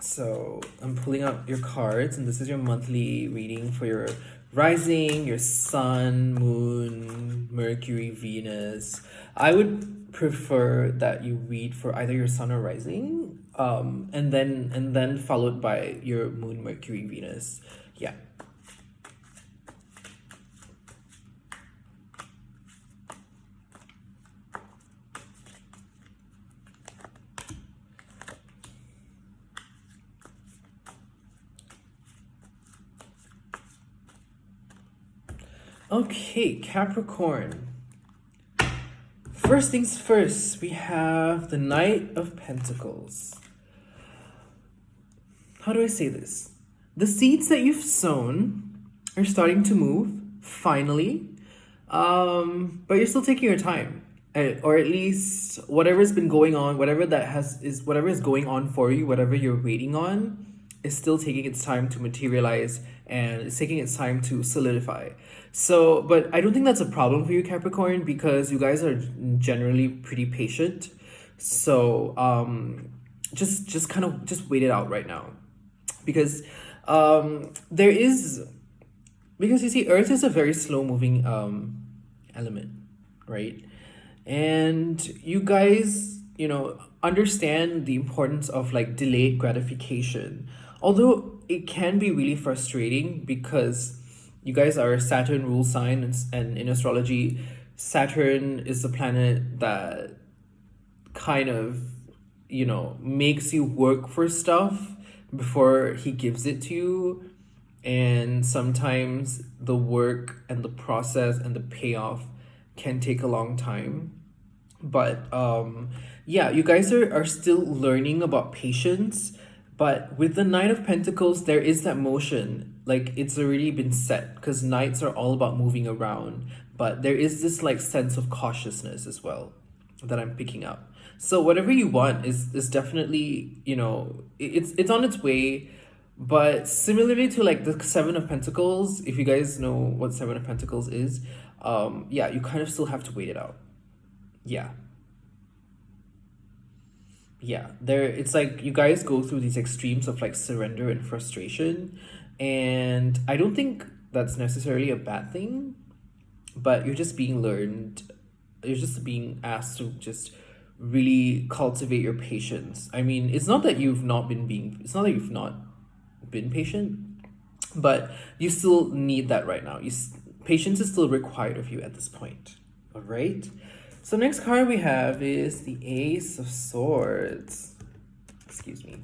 So I'm pulling out your cards, and this is your monthly reading for your rising, your sun, moon, Mercury, Venus. I would prefer that you read for either your sun or rising, and then followed by your moon, Mercury, Venus. Yeah. Okay, Capricorn. First things first, we have the Knight of Pentacles. How do I say this? The seeds that you've sown are starting to move, finally. But you're still taking your time. Or at least whatever's been going on, whatever is going on for you, whatever you're waiting on, is still taking its time to materialize, and it's taking its time to solidify. So, but I don't think that's a problem for you, Capricorn, because you guys are generally pretty patient. So, just kind of just wait it out right now, because there is, because you see, Earth is a very slow moving element, right? And you guys, understand the importance of like delayed gratification, although it can be really frustrating because you guys are a Saturn rule sign, and in astrology, Saturn is the planet that kind of, makes you work for stuff before he gives it to you. And sometimes the work and the process and the payoff can take a long time. But yeah, you guys are still learning about patience. But with the Knight of Pentacles, there is that motion. Like, it's already been set, because knights are all about moving around. But there is this like sense of cautiousness as well that I'm picking up. So whatever you want is definitely, it's on its way. But similarly to like the Seven of Pentacles, if you guys know what Seven of Pentacles is, yeah, you kind of still have to wait it out. Yeah. Yeah, there, it's like you guys go through these extremes of like surrender and frustration, and I don't think that's necessarily a bad thing, but you're just being asked to just really cultivate your patience. I mean, it's not that you've not been patient, but you still need that right now. Patience is still required of you at this point. All right. So next card we have is the Ace of Swords. Excuse me.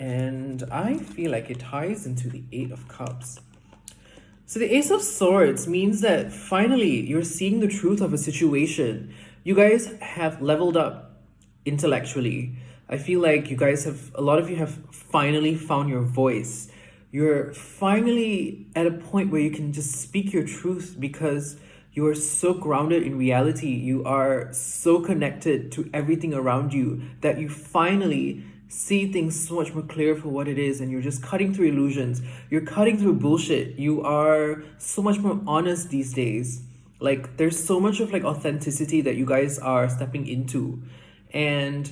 And I feel like it ties into the Eight of Cups. So the Ace of Swords means that finally you're seeing the truth of a situation. You guys have leveled up intellectually. I feel like a lot of you have finally found your voice. You're finally at a point where you can just speak your truth because you are so grounded in reality. You are so connected to everything around you that you finally see things so much more clear for what it is, and you're just cutting through illusions. You're cutting through bullshit. You are so much more honest these days. Like, there's so much of like authenticity that you guys are stepping into. And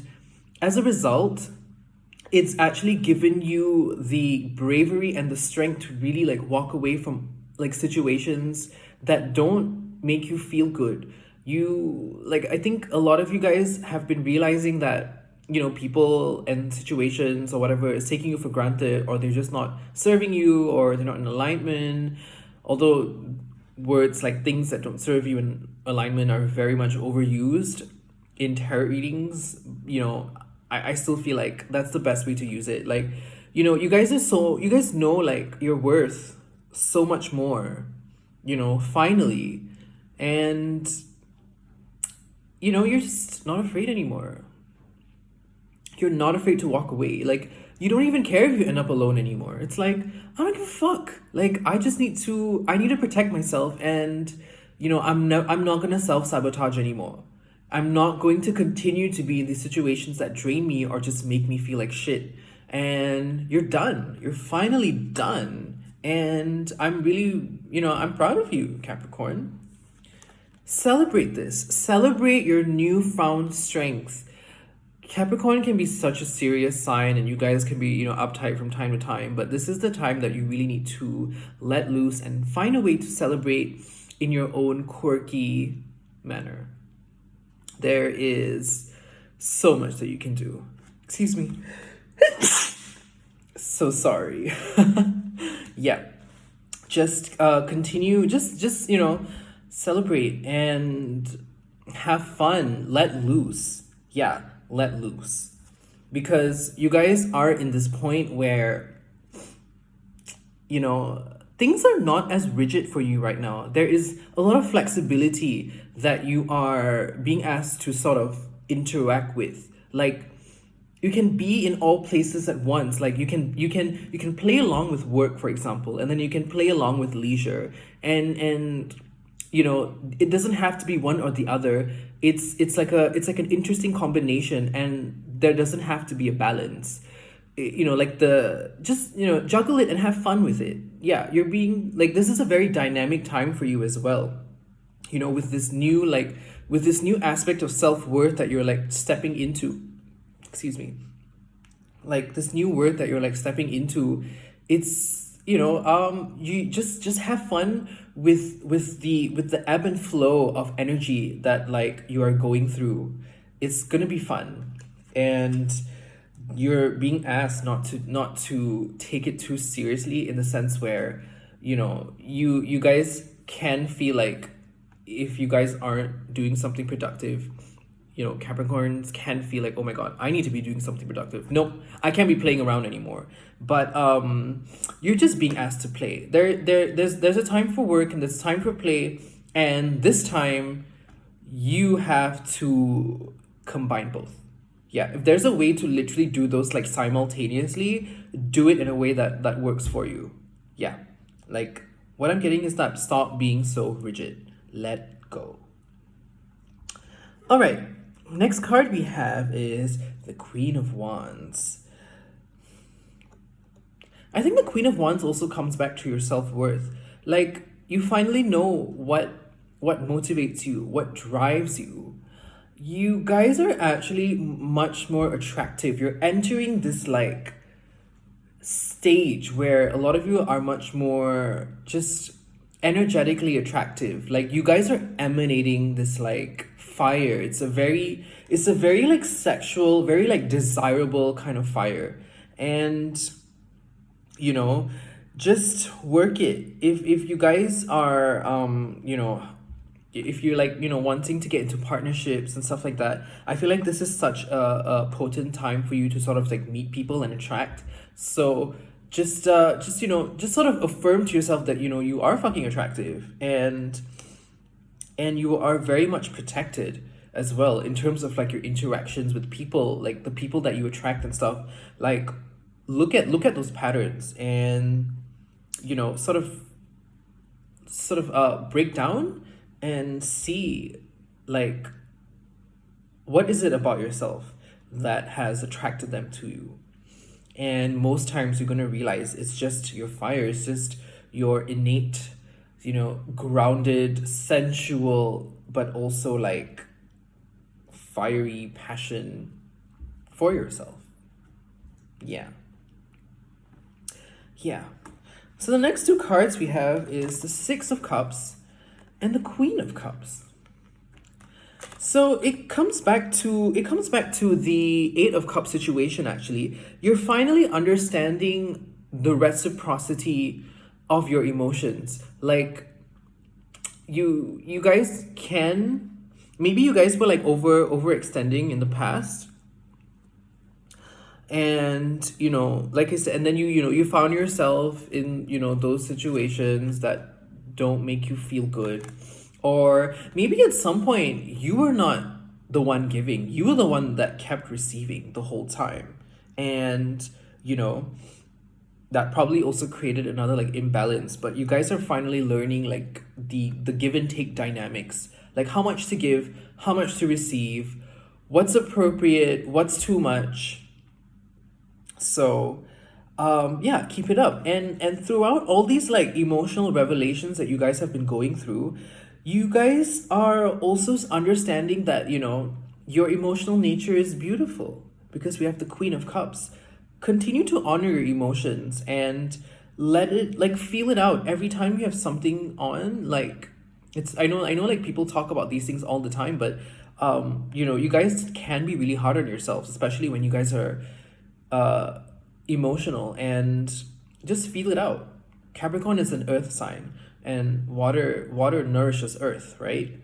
as a result, it's actually given you the bravery and the strength to really like walk away from like situations that don't make you feel good. I think a lot of you guys have been realizing that, people and situations or whatever is taking you for granted, or they're just not serving you, or they're not in alignment. Although words like things that don't serve you in alignment are very much overused in tarot readings, I still feel like that's the best way to use it. Like, you guys know like your worth so much more, finally. And, you're just not afraid anymore. You're not afraid to walk away. Like, you don't even care if you end up alone anymore. It's like, I don't give a fuck. Like, I need to protect myself, and, I'm not going to self-sabotage anymore. I'm not going to continue to be in these situations that drain me or just make me feel like shit. And you're done. You're finally done. And I'm really, I'm proud of you, Capricorn. Celebrate this. Celebrate your newfound strength. Capricorn can be such a serious sign, and you guys can be, uptight from time to time, but this is the time that you really need to let loose and find a way to celebrate in your own quirky manner. There is so much that you can do. Excuse me. So sorry. Yeah. Just continue, just celebrate and have fun, let loose. Yeah, let loose. Because you guys are in this point where things are not as rigid for you right now. There is a lot of flexibility that you are being asked to sort of interact with. Like, you can be in all places at once. Like, you can play along with work, for example, and then you can play along with leisure, and it doesn't have to be one or the other. It's like an interesting combination, and there doesn't have to be a balance. Like juggle it and have fun with it. Yeah, you're being like, this is a very dynamic time for you as well, with this new aspect of self-worth that you're like stepping into. Excuse me. Like, this new word that you're like stepping into, it's you just have fun with the ebb and flow of energy that like you are going through. It's gonna be fun, and you're being asked not to take it too seriously, in the sense where you guys can feel like, if you guys aren't doing something productive, Capricorns can feel like, oh my god, I need to be doing something productive. Nope, I can't be playing around anymore. But you're just being asked to play. There's a time for work, and there's time for play, and this time you have to combine both. Yeah, if there's a way to literally do those like simultaneously, do it in a way that works for you. Yeah, like, what I'm getting is that stop being so rigid. Let go. All right, next card we have is the Queen of Wands. I think the Queen of Wands also comes back to your self-worth. Like, you finally know what motivates you, what drives you. You guys are actually much more attractive. You're entering this like stage where a lot of you are much more just energetically attractive. Like, you guys are emanating this like fire. It's a very like sexual, very like desirable kind of fire. And just work it. If you guys are if you're like wanting to get into partnerships and stuff like that, I feel like this is such a potent time for you to sort of like meet people and attract. So just sort of affirm to yourself that you are fucking attractive, and you are very much protected as well, in terms of like your interactions with people, like the people that you attract and stuff. Like, look at those patterns, and sort of break down and see, like, what is it about yourself that has attracted them to you. And most times you're going to realize it's just your fire. It's just your innate, grounded, sensual, but also like fiery passion for yourself. Yeah. So the next two cards we have is the Six of Cups and the Queen of Cups. So it comes back to the Eight of Cups situation. Actually, you're finally understanding the reciprocity of your emotions. Like, you guys can, maybe you guys were like overextending in the past, and like I said, and then you found yourself in those situations that don't make you feel good. Or maybe at some point you were not the one giving, you were the one that kept receiving the whole time. And that probably also created another like imbalance. But you guys are finally learning like the give and take dynamics, like how much to give, how much to receive, what's appropriate, what's too much. So keep it up. And throughout all these like emotional revelations that you guys have been going through, you guys are also understanding that your emotional nature is beautiful because we have the Queen of Cups. Continue to honor your emotions and let it, like, feel it out every time you have something on. Like, it's, I know like people talk about these things all the time, but you guys can be really hard on yourselves, especially when you guys are uh emotional, and just feel it out. Capricorn is an earth sign, and water nourishes earth, right?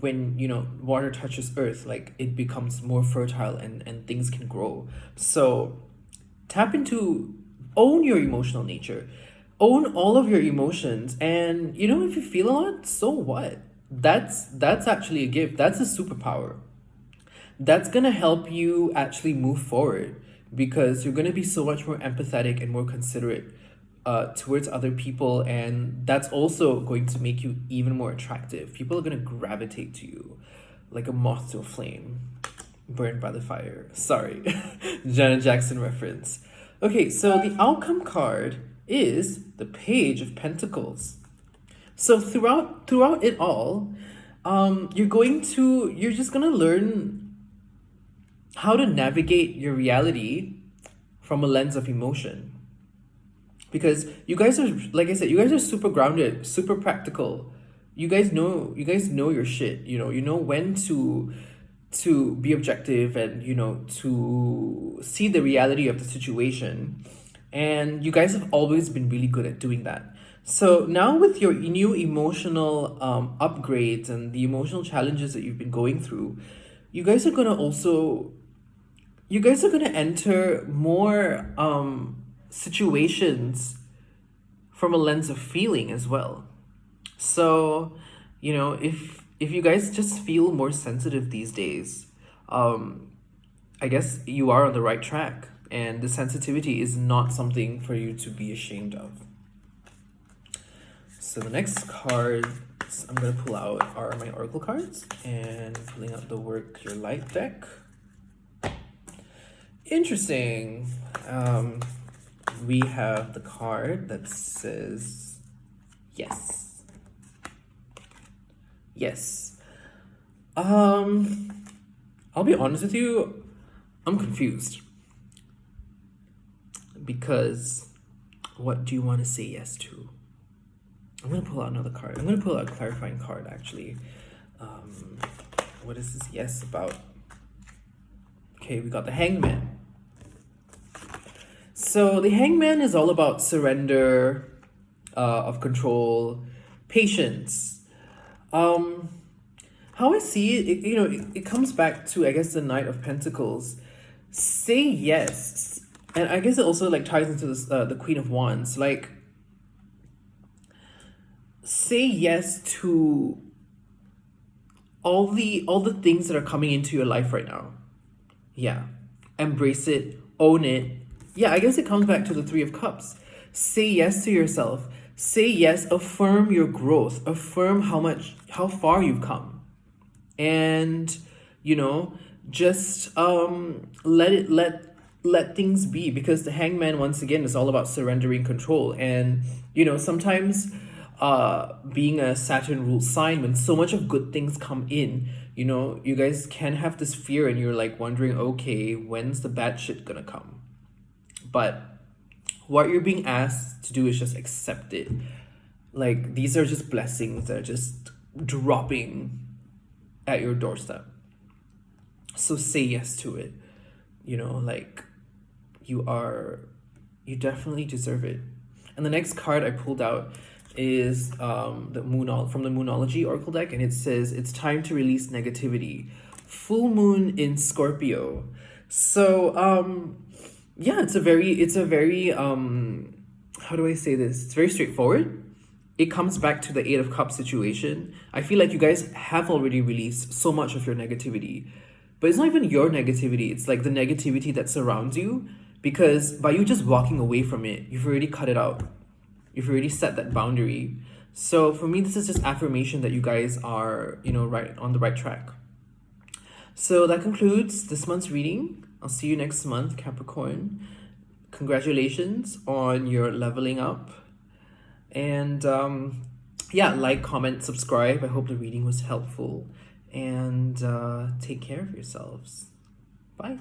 When water touches earth, like, it becomes more fertile, and things can grow. So tap into, own your emotional nature, own all of your emotions, and if you feel a lot, so what? That's actually a gift. That's a superpower. That's gonna help you actually move forward, because you're gonna be so much more empathetic and more considerate towards other people, and that's also going to make you even more attractive. People are gonna gravitate to you like a moth to a flame, burned by the fire. Sorry, Janet Jackson reference. Okay, so the outcome card is the Page of Pentacles. So throughout it all, you're just gonna learn how to navigate your reality from a lens of emotion. Because you guys are, like I said, you guys are super grounded, super practical. You guys know your shit. You know when to be objective, and to see the reality of the situation. And you guys have always been really good at doing that. So now, with your new emotional upgrades and the emotional challenges that you've been going through, you guys are gonna also you guys are going to enter more situations from a lens of feeling as well. So, if you guys just feel more sensitive these days, I guess you are on the right track, and the sensitivity is not something for you to be ashamed of. So the next cards I'm going to pull out are my oracle cards, and pulling out the Work Your Light deck. Interesting. We have the card that says yes. Yes. I'll be honest with you, I'm confused. Because what do you want to say yes to? I'm gonna pull out another card. I'm gonna pull out a clarifying card, actually. What is this yes about? Okay, we got the Hangman. So the Hangman is all about surrender, of control, patience. How I see it comes back to, I guess, the Knight of Pentacles. Say yes, and I guess it also like ties into this, the Queen of Wands. Like, say yes to all the things that are coming into your life right now. Yeah, embrace it, own it. Yeah, I guess it comes back to the Three of Cups. Say yes to yourself. Say yes, affirm your growth, affirm how far you've come. And just let things be, because the Hangman, once again, is all about surrendering control. And sometimes being a Saturn ruled sign, when so much of good things come in, you guys can have this fear, and you're like wondering, okay, when's the bad shit gonna come? But what you're being asked to do is just accept it. Like, these are just blessings that are just dropping at your doorstep. So say yes to it. Like, you definitely deserve it. And the next card I pulled out is from the Moonology Oracle deck, and it says it's time to release negativity. Full moon in Scorpio. So yeah, it's a very how do I say this? It's very straightforward. It comes back to the Eight of Cups situation. I feel like you guys have already released so much of your negativity. But it's not even your negativity. It's like the negativity that surrounds you. Because by you just walking away from it, you've already cut it out. You've already set that boundary. So for me, this is just affirmation that you guys are, right on the right track. So that concludes this month's reading. I'll see you next month, Capricorn. Congratulations on your leveling up. And yeah, like, comment, subscribe. I hope the reading was helpful. and take care of yourselves. Bye.